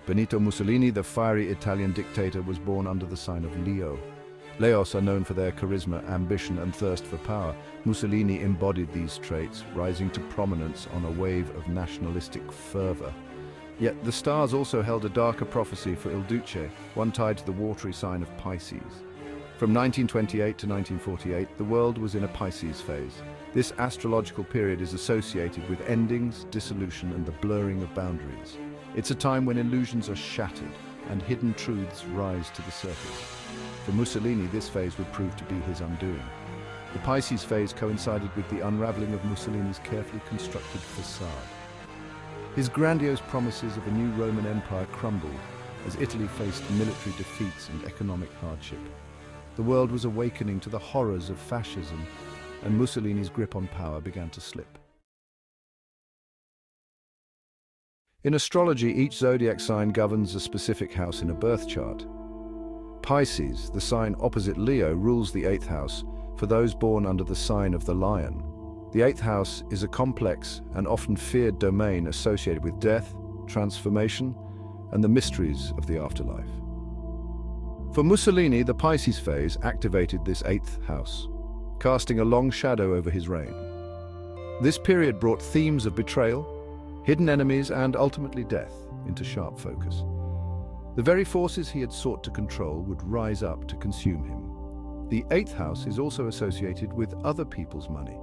Benito Mussolini, the fiery Italian dictator, was born under the sign of Leo. Leos are known for their charisma, ambition, and thirst for power. Mussolini embodied these traits, rising to prominence on a wave of nationalistic fervor. Yet the stars also held a darker prophecy for Il Duce, one tied to the watery sign of Pisces. From 1928 to 1948, the world was in a Pisces phase. This astrological period is associated with endings, dissolution, and the blurring of boundaries. It's a time when illusions are shattered and hidden truths rise to the surface. For Mussolini, this phase would prove to be his undoing. The Pisces phase coincided with the unraveling of Mussolini's carefully constructed facade. His grandiose promises of a new Roman Empire crumbled as Italy faced military defeats and economic hardship. The world was awakening to the horrors of fascism, and Mussolini's grip on power began to slip. In astrology, each zodiac sign governs a specific house in a birth chart. Pisces, the sign opposite Leo, rules the 8th house for those born under the sign of the lion. The 8th house is a complex and often feared domain associated with death, transformation, and the mysteries of the afterlife. For Mussolini, the Pisces phase activated this 8th house, casting a long shadow over his reign. This period brought themes of betrayal, hidden enemies, and ultimately death into sharp focus. The very forces he had sought to control would rise up to consume him. The 8th house is also associated with other people's money,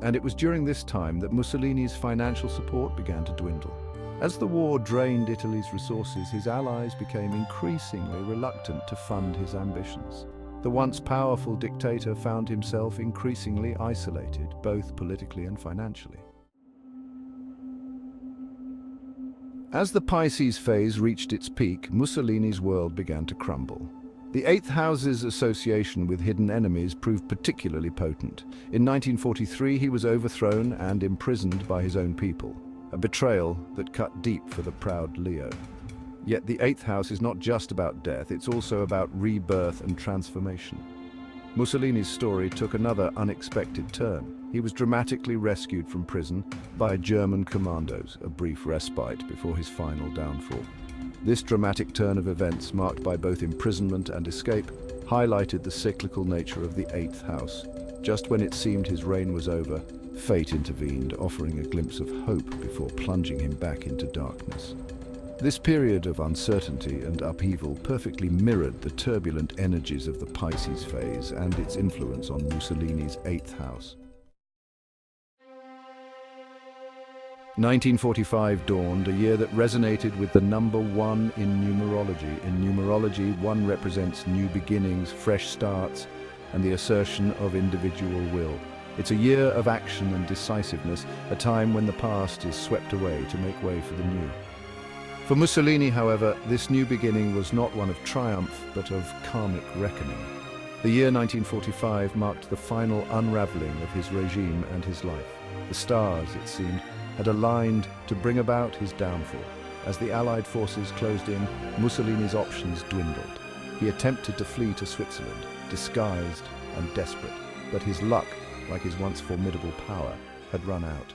and it was during this time that Mussolini's financial support began to dwindle. As the war drained Italy's resources, his allies became increasingly reluctant to fund his ambitions. The once powerful dictator found himself increasingly isolated, both politically and financially. As the Pisces phase reached its peak, Mussolini's world began to crumble. The 8th house's association with hidden enemies proved particularly potent. In 1943, he was overthrown and imprisoned by his own people, a betrayal that cut deep for the proud Leo. Yet the 8th house is not just about death, it's also about rebirth and transformation. Mussolini's story took another unexpected turn. He was dramatically rescued from prison by German commandos, a brief respite before his final downfall. This dramatic turn of events, marked by both imprisonment and escape, highlighted the cyclical nature of the 8th house. Just when it seemed his reign was over, fate intervened, offering a glimpse of hope before plunging him back into darkness. This period of uncertainty and upheaval perfectly mirrored the turbulent energies of the Pisces phase and its influence on Mussolini's 8th house. 1945 dawned, a year that resonated with the number 1 in numerology. In numerology, 1 represents new beginnings, fresh starts, and the assertion of individual will. It's a year of action and decisiveness, a time when the past is swept away to make way for the new. For Mussolini, however, this new beginning was not one of triumph, but of karmic reckoning. The year 1945 marked the final unraveling of his regime and his life. The stars, it seemed, had aligned to bring about his downfall. As the Allied forces closed in, Mussolini's options dwindled. He attempted to flee to Switzerland, disguised and desperate, but his luck, like his once formidable power, had run out.